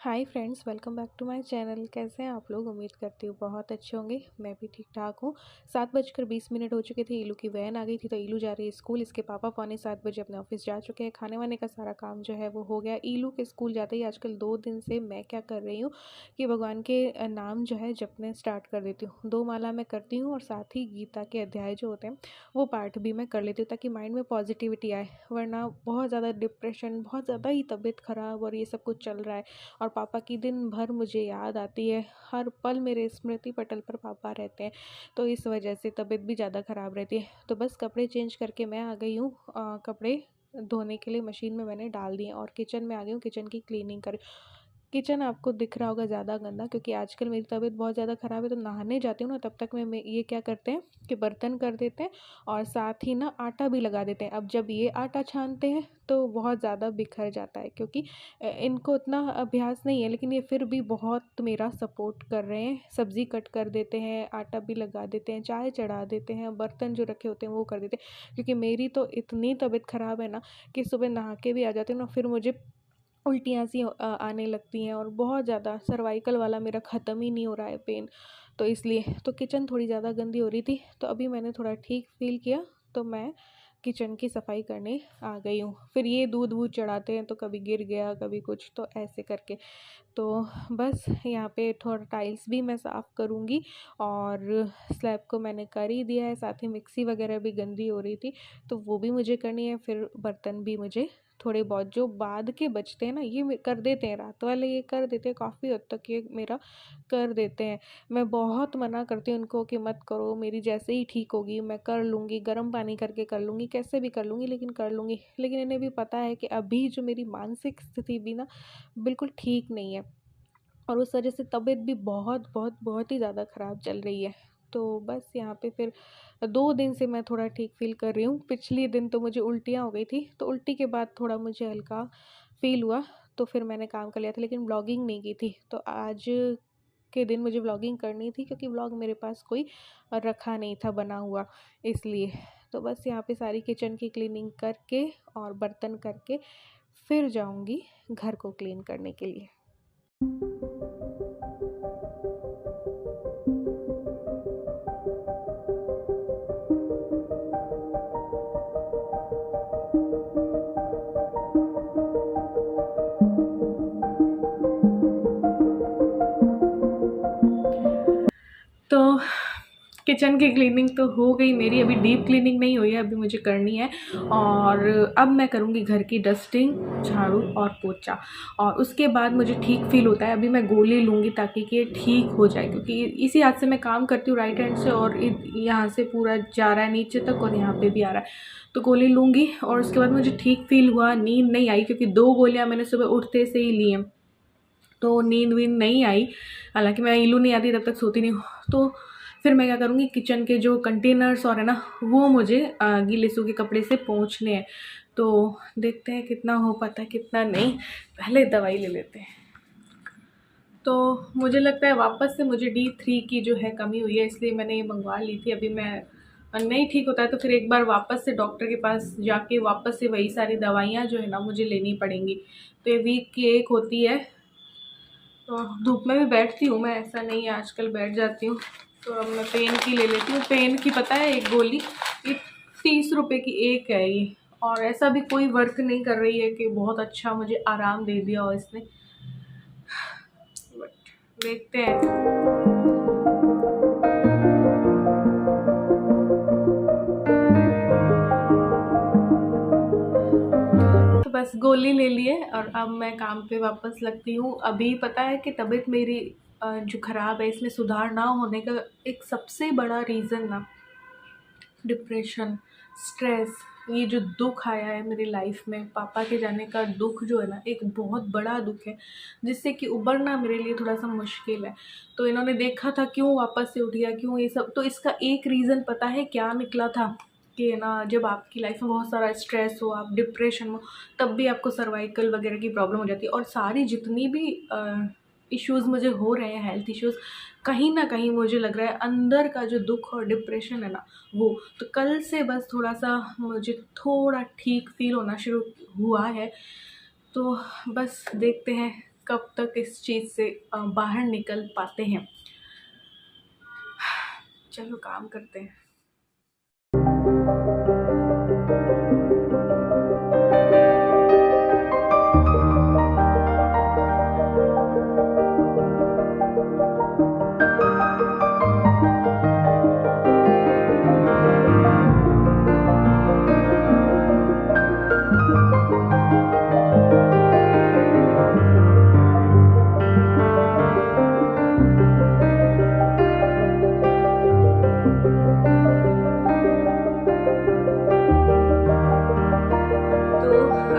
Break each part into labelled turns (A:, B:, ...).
A: Hi friends, welcome back to my channel. कैसे हैं आप लोग? उम्मीद करती हूँ बहुत अच्छे होंगे। मैं भी ठीक ठाक हूँ। 7:20 हो चुके थे। ईलू की वैन आ गई थी तो ईलू जा रही है स्कूल। इसके पापा पौने 7 बजे अपने ऑफिस जा चुके हैं। खाने वाने का सारा काम जो है वो हो गया। ईलू के स्कूल जाते ही आजकल 2 दिन से मैं क्या कर रही हूँ कि भगवान के नाम जो है जपने स्टार्ट कर देती हूँ। 2 माला मैं करती हूँ और साथ ही गीता के अध्याय जो होते हैं वो पाठ भी मैं कर लेती हूँ ताकि माइंड में पॉजिटिविटी आए। वरना बहुत ज़्यादा डिप्रेशन, बहुत ज़्यादा ही तबीयत ख़राब और ये सब कुछ चल रहा है। और पापा की दिन भर मुझे याद आती है। हर पल मेरे स्मृति पटल पर पापा रहते हैं। तो इस वजह से तबीयत भी ज़्यादा ख़राब रहती है। तो बस कपड़े चेंज करके मैं आ गई हूँ। कपड़े धोने के लिए मशीन में मैंने डाल दिए और किचन में आ गई हूँ। किचन की क्लीनिंग कर किचन आपको दिख रहा होगा ज़्यादा गंदा, क्योंकि आजकल मेरी तबीयत बहुत ज़्यादा ख़राब है। तो नहाने जाती हूँ ना, तब तक मैं ये क्या करते हैं कि बर्तन कर देते हैं और साथ ही ना आटा भी लगा देते हैं। अब जब ये आटा छानते हैं तो बहुत ज़्यादा बिखर जाता है, क्योंकि इनको उतना अभ्यास नहीं है, लेकिन ये फिर भी बहुत मेरा सपोर्ट कर रहे हैं। सब्ज़ी कट कर देते हैं, आटा भी लगा देते हैं, चाय चढ़ा देते हैं, बर्तन जो रखे होते हैं वो कर देते हैं। क्योंकि मेरी तो इतनी तबीयत ख़राब है ना कि सुबह नहा के भी आ जाती हूँ ना, फिर मुझे उल्टियाँ सी आने लगती हैं और बहुत ज़्यादा सर्वाइकल वाला मेरा ख़त्म ही नहीं हो रहा है पेन। तो इसलिए तो किचन थोड़ी ज़्यादा गंदी हो रही थी। तो अभी मैंने थोड़ा ठीक फ़ील किया तो मैं किचन की सफाई करने आ गई हूँ। फिर ये दूध वूध चढ़ाते हैं तो कभी गिर गया, कभी कुछ, तो ऐसे करके तो बस यहाँ पे थोड़ा टाइल्स भी मैं साफ़ करूँगी और स्लैब को मैंने कर ही दिया है। साथ ही मिक्सी वगैरह भी गंदी हो रही थी तो वो भी मुझे करनी है। फिर बर्तन भी मुझे थोड़े बहुत जो बाद के बचते हैं ना, ये कर देते हैं, रात वाले ये कर देते हैं, काफ़ी हद तक ये मेरा कर देते हैं। मैं बहुत मना करती हूँ उनको कि मत करो, मेरी जैसे ही ठीक होगी मैं कर लूँगी, गर्म पानी करके कर लूँगी, कैसे भी कर लूँगी, लेकिन कर लूँगी। लेकिन इन्हें भी पता है कि अभी जो मेरी मानसिक स्थिति भी ना बिल्कुल ठीक नहीं है और उस वजह से तबीयत भी बहुत बहुत बहुत ही ज़्यादा ख़राब चल रही है। तो बस यहाँ पे फिर 2 दिन से मैं थोड़ा ठीक फ़ील कर रही हूँ। पिछले दिन तो मुझे उल्टियाँ हो गई थी, तो उल्टी के बाद थोड़ा मुझे हल्का फ़ील हुआ, तो फिर मैंने काम कर लिया था, लेकिन व्लॉगिंग नहीं की थी। तो आज के दिन मुझे व्लॉगिंग करनी थी क्योंकि व्लॉग मेरे पास कोई रखा नहीं था बना हुआ, इसलिए। तो बस यहाँ पे सारी किचन की क्लीनिंग करके और बर्तन करके फिर जाऊँगी घर को क्लीन करने के लिए। तो किचन की क्लीनिंग तो हो गई मेरी, अभी डीप क्लीनिंग नहीं हुई है, अभी मुझे करनी है। और अब मैं करूँगी घर की डस्टिंग, झाड़ू और पोछा, और उसके बाद मुझे ठीक फील होता है। अभी मैं गोली लूँगी ताकि कि ये ठीक हो जाए, क्योंकि इसी हाथ से मैं काम करती हूँ, राइट हैंड से, और यहाँ से पूरा जा रहा है नीचे तक और यहाँ पे भी आ रहा है। तो गोली लूँगी और उसके बाद मुझे ठीक फील हुआ। नींद नहीं आई क्योंकि 2 गोलियाँ मैंने सुबह उठते से ही ली हैं, तो नींद वींद नहीं आई। हालांकि मैं ईलू नहीं आती तब तक सोती नहीं हूँ। तो फिर मैं क्या करूँगी, किचन के जो कंटेनर्स और है ना, वो मुझे गीले सूखे कपड़े से पोंछने हैं। तो देखते हैं कितना हो पाता है कितना नहीं। पहले दवाई ले लेते हैं। तो मुझे लगता है वापस से मुझे D3 की जो है कमी हुई है, इसलिए मैंने ये मंगवा ली थी। अभी मैं नहीं ठीक होता है तो फिर एक बार वापस से डॉक्टर के पास जाके वापस से वही सारी दवाइयाँ जो है ना मुझे लेनी पड़ेंगी। तो ये वीक की एक होती है। तो धूप में भी बैठती हूँ मैं, ऐसा नहीं है, आजकल बैठ जाती हूँ। तो अब मैं पेन की ले लेती हूँ। पेन की पता है एक गोली ये 30 रुपये की एक है ये, और ऐसा भी कोई वर्क नहीं कर रही है कि बहुत अच्छा मुझे आराम दे दिया हो इसने, बट देखते हैं। तो बस गोली ले लिए और अब मैं काम पे वापस लगती हूँ। अभी पता है कि तबीयत मेरी जो ख़राब है, इसमें सुधार ना होने का एक सबसे बड़ा रीज़न ना डिप्रेशन, स्ट्रेस, ये जो दुख आया है मेरी लाइफ में, पापा के जाने का दुख जो है ना, एक बहुत बड़ा दुख है जिससे कि उबरना मेरे लिए थोड़ा सा मुश्किल है। तो इन्होंने देखा था क्यों वापस से उठ गया, क्यों ये सब, तो इसका एक रीज़न पता है क्या निकला था कि ना, जब आपकी लाइफ में बहुत सारा स्ट्रेस हो, आप डिप्रेशन में, तब भी आपको सर्वाइकल वगैरह की प्रॉब्लम हो जाती है। और सारी जितनी भी इश्यूज़ मुझे हो रहे हैं, हेल्थ इश्यूज़, कहीं ना कहीं मुझे लग रहा है अंदर का जो दुख और डिप्रेशन है ना वो। तो कल से बस थोड़ा सा मुझे थोड़ा ठीक फील होना शुरू हुआ है। तो बस देखते हैं कब तक इस चीज़ से बाहर निकल पाते हैं। चलो काम करते हैं।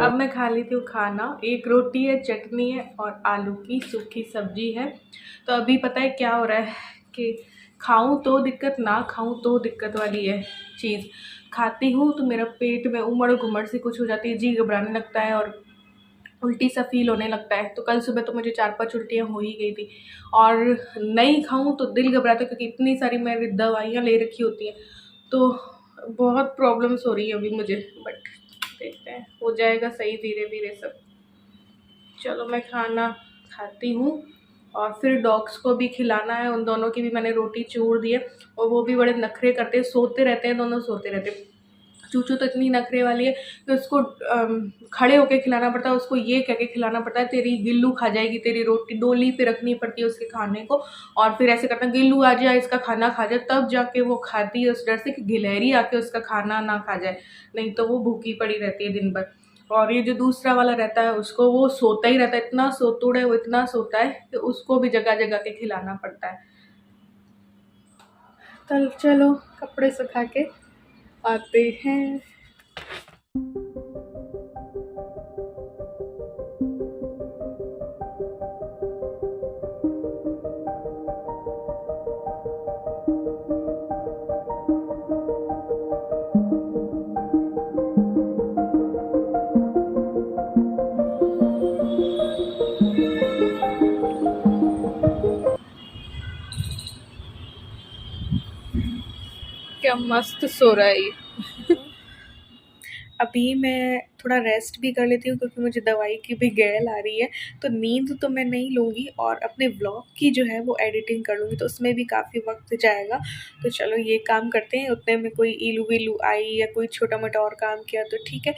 A: अब मैं खा लेती हूँ खाना। एक रोटी है, चटनी है और आलू की सूखी सब्जी है। तो अभी पता है क्या हो रहा है कि खाऊं तो दिक्कत, ना खाऊं तो दिक्कत वाली है चीज़। खाती हूँ तो मेरा पेट में उमड़ घुमड़ से कुछ हो जाती है, जी घबराने लगता है और उल्टी सा फील होने लगता है। तो कल सुबह तो मुझे 4-5 उल्टियाँ हो ही गई थी। और नहीं खाऊं तो दिल घबराता है, क्योंकि इतनी सारी मैंने दवाइयाँ ले रखी होती हैं। तो बहुत प्रॉब्लम्स हो रही है अभी मुझे, बट देखते हैं हो जाएगा सही धीरे धीरे सब। चलो मैं खाना खाती हूँ और फिर डॉग्स को भी खिलाना है। उन दोनों की भी मैंने रोटी चूर दी है और वो भी बड़े नखरे करते हैं, सोते रहते हैं, दोनों सोते रहते हैं। चूचू तो इतनी नखरे वाली है कि उसको खड़े होके खिलाना पड़ता है, उसको ये कह के खिलाना पड़ता है तेरी गिल्लू खा जाएगी, तेरी रोटी डोली पे रखनी पड़ती है उसके खाने को। और फिर ऐसे करना गिल्लू आ जाए, इसका खाना खा जाए, तब जाके वो खाती है, उस डर से कि गिलहरी आके उसका खाना ना खा जाए, नहीं तो वो भूखी पड़ी रहती है दिन भर। और ये जो दूसरा वाला रहता है उसको, वो सोता ही रहता है, इतना सोतुड़ है वो, इतना सोता है कि उसको भी जगह जगह के खिलाना पड़ता है। तो चलो कपड़े सुखा के आते हैं। क्या मस्त सो रहा है ये। अभी मैं थोड़ा रेस्ट भी कर लेती हूँ, क्योंकि मुझे दवाई की भी गैल आ रही है। तो नींद तो मैं नहीं लूँगी और अपने व्लॉग की जो है वो एडिटिंग कर लूँगी, तो उसमें भी काफ़ी वक्त जाएगा। तो चलो ये काम करते हैं, उतने में कोई इलू विलू आई या कोई छोटा मोटा और काम किया तो ठीक है।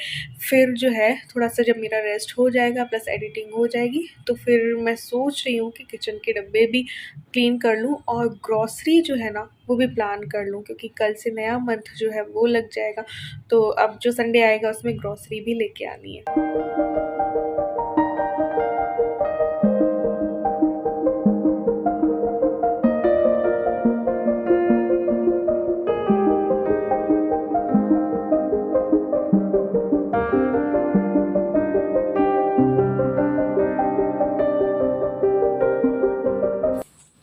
A: फिर जो है थोड़ा सा जब मेरा रेस्ट हो जाएगा प्लस एडिटिंग हो जाएगी, तो फिर मैं सोच रही हूँ कि किचन के डब्बे भी क्लीन कर लूँ और ग्रॉसरी जो है ना वो भी प्लान कर लूँ, क्योंकि कल से नया मंथ जो है वो लग जाएगा। तो अब जो संडे आएगा उसमें ग्रॉसरी भी लेके आनी है।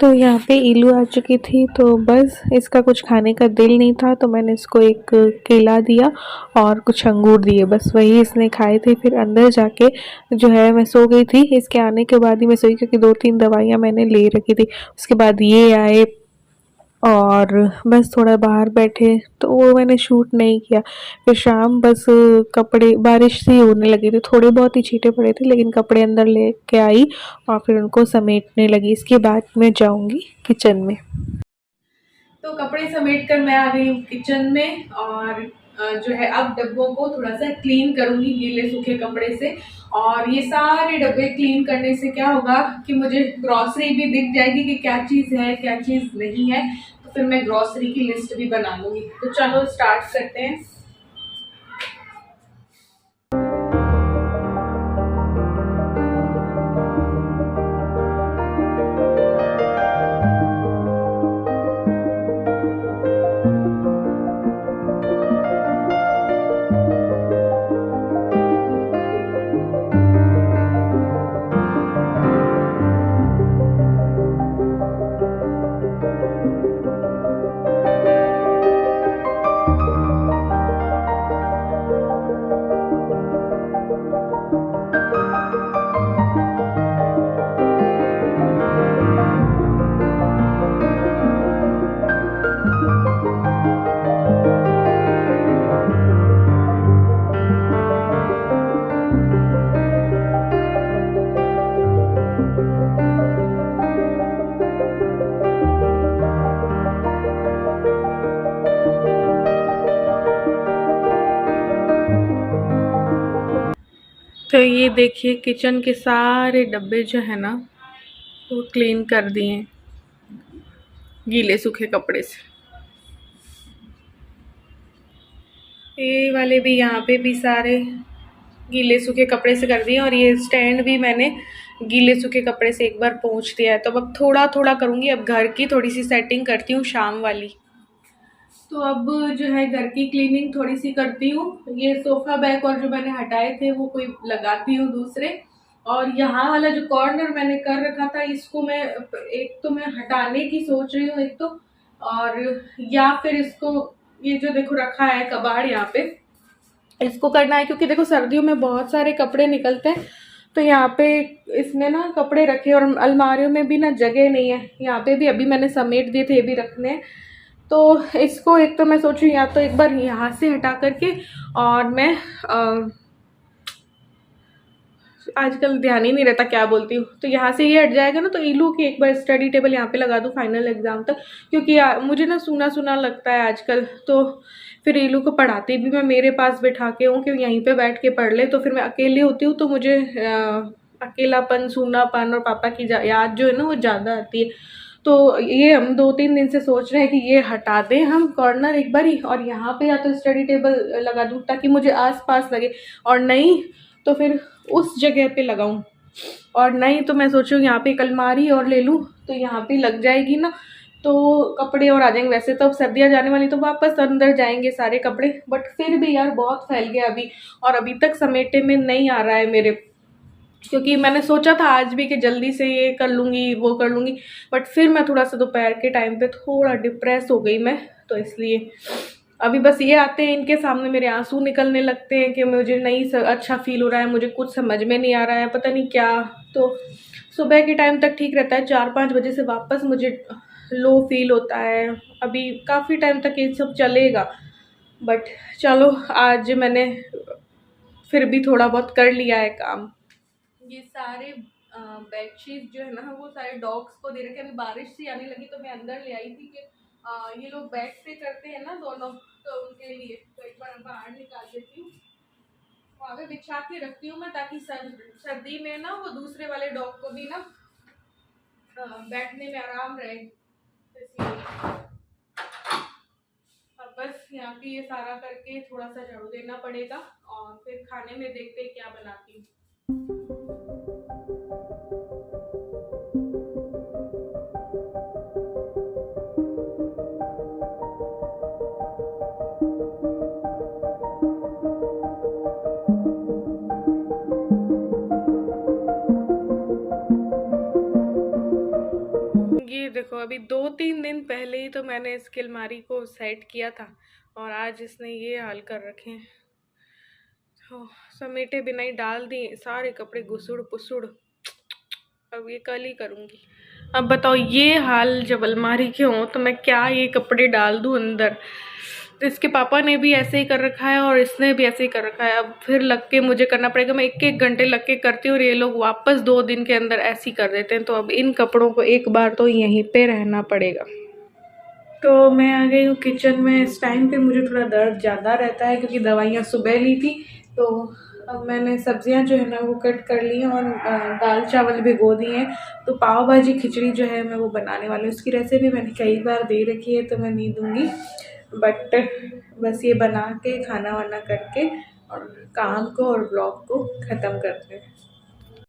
A: तो यहाँ पे इलू आ चुकी थी, तो बस इसका कुछ खाने का दिल नहीं था, तो मैंने इसको एक केला दिया और कुछ अंगूर दिए, बस वही इसने खाए थे। फिर अंदर जाके जो है मैं सो गई थी, इसके आने के बाद ही मैं सोई, क्योंकि 2-3 दवाइयाँ मैंने ले रखी थी। उसके बाद ये आए और बस थोड़ा बाहर बैठे, तो वो मैंने शूट नहीं किया। फिर शाम बस कपड़े, बारिश सी होने लगी थी, थोड़े बहुत ही छींटे पड़े थे, लेकिन कपड़े अंदर लेके आई और फिर उनको समेटने लगी। इसके बाद मैं जाऊंगी किचन में। तो कपड़े समेट कर मैं आ गई हूँ किचन में और जो है अब डब्बों को थोड़ा सा क्लीन करूंगी गीले सूखे कपड़े से। और ये सारे डब्बे क्लीन करने से क्या होगा कि मुझे ग्रॉसरी भी दिख जाएगी कि क्या चीज़ है क्या चीज़ नहीं है। तो फिर मैं ग्रॉसरी की लिस्ट भी बना लूंगी। तो चलो स्टार्ट करते हैं। तो ये देखिए किचन के सारे डब्बे जो है ना वो क्लीन कर दिए गीले सूखे कपड़े से। ये वाले भी यहाँ पे भी सारे गीले सूखे कपड़े से कर दिए और ये स्टैंड भी मैंने गीले सूखे कपड़े से एक बार पोंछ दिया है। तो अब थोड़ा थोड़ा करूँगी, अब घर की थोड़ी सी सेटिंग करती हूँ शाम वाली। तो अब जो है घर की क्लीनिंग थोड़ी सी करती हूँ। ये सोफ़ा बैग और जो मैंने हटाए थे वो कोई लगाती हूँ दूसरे, और यहाँ वाला जो कॉर्नर मैंने कर रखा था इसको मैं एक तो मैं हटाने की सोच रही हूँ एक तो, और या फिर इसको ये जो देखो रखा है कबाड़ यहाँ पे इसको करना है, क्योंकि देखो सर्दियों में बहुत सारे कपड़े निकलते हैं। तो यहाँ पे इसने ना कपड़े रखे और अलमारियों में भी ना जगह नहीं है। यहाँ पे भी अभी मैंने समेट दिए थे, ये भी रखने हैं। तो इसको एक तो मैं सोचूं या तो एक बार यहाँ से हटा करके, और मैं आजकल ध्यान ही नहीं रहता क्या बोलती हूँ, तो यहाँ से ये हट जाएगा ना तो ईलू की एक बार स्टडी टेबल यहाँ पे लगा दूँ फाइनल एग्जाम तक, क्योंकि मुझे ना सुना सुना लगता है आजकल। तो फिर ईलू को पढ़ाती भी मैं मेरे पास बैठा के हूँ कि यहीं पे बैठ के पढ़ ले, तो फिर मैं अकेली होती हूँ तो मुझे अकेलापन सूनापन और पापा की याद जो है ना वो ज़्यादा आती है। तो ये हम 2-3 दिन से सोच रहे हैं कि ये हटा दें हम कॉर्नर एक बारी, और यहाँ पे या तो स्टडी टेबल लगा दूँ ताकि मुझे आस पास लगे, और नहीं तो फिर उस जगह पे लगाऊं, और नहीं तो मैं सोचूं यहाँ पे एक अलमारी और ले लूँ तो यहाँ पे लग जाएगी ना तो कपड़े और आ जाएंगे। वैसे तो अब सर्दियाँ जाने वाली तो वापस अंदर जाएंगे सारे कपड़े, बट फिर भी यार बहुत फैल गया अभी, और अभी तक समेटे में नहीं आ रहा है मेरे, क्योंकि मैंने सोचा था आज भी कि जल्दी से ये कर लूँगी वो कर लूँगी, बट फिर मैं थोड़ा सा दोपहर के टाइम पे थोड़ा डिप्रेस हो गई मैं, तो इसलिए अभी बस ये आते हैं इनके सामने मेरे आंसू निकलने लगते हैं कि मुझे नहीं अच्छा फील हो रहा है, मुझे कुछ समझ में नहीं आ रहा है, पता नहीं क्या। तो सुबह के टाइम तक ठीक रहता है, 4-5 बजे से वापस मुझे लो फील होता है। अभी काफ़ी टाइम तक ये सब चलेगा, बट चलो आज मैंने फिर भी थोड़ा बहुत कर लिया है काम। ये सारे बेडशीट जो है ना वो सारे डॉग्स को दे रखे। अभी बारिश सी आने लगी तो मैं अंदर ले आई थी कि ये लोग बेड पे करते हैं ना दोनों, तो उनके लिए तो एक बार बाहर निकाल देती हूँ, वहाँ पे बिछा के रखती हूँ मैं, ताकि सर्दी में ना वो दूसरे वाले डॉग को भी ना बैठने में आराम रहे, इसलिए अब बस यहाँ पे ये सारा करके थोड़ा सा झाड़ू देना पड़ेगा, और फिर खाने में देखते हैं क्या बनाती हूँ। ये देखो अभी 2-3 दिन पहले ही तो मैंने इसकी अलमारी को सेट किया था, और आज इसने ये हाल कर रखे हैं। तो समेटे बिना ही डाल दिए सारे कपड़े घुसुड़ पुसुड़, अब ये कल ही करूँगी। अब बताओ ये हाल जब अलमारी के हों तो मैं क्या ये कपड़े डाल दूँ अंदर। तो इसके पापा ने भी ऐसे ही कर रखा है और इसने भी ऐसे ही कर रखा है, अब फिर लग के मुझे करना पड़ेगा। मैं 1-1 घंटे लग के करती हूँ और ये लोग वापस 2 दिन के अंदर ऐसे ही कर देते हैं, तो अब इन कपड़ों को एक बार तो यहीं पे रहना पड़ेगा। तो मैं आ गई हूँ किचन में। इस टाइम पे मुझे थोड़ा दर्द ज़्यादा रहता है क्योंकि दवाइयाँ सुबह ली थी। तो अब मैंने सब्जियां जो है ना वो कट कर ली हैं और दाल चावल भिगो दिए हैं। तो पाव भाजी खिचड़ी जो है मैं वो बनाने वाली हूँ। उसकी रेसिपी मैंने कई बार दे रखी है तो मैं नहीं दूँगी, बट बस ये बना के खाना वाना करके और काम को और ब्लॉग को ख़त्म करते हैं।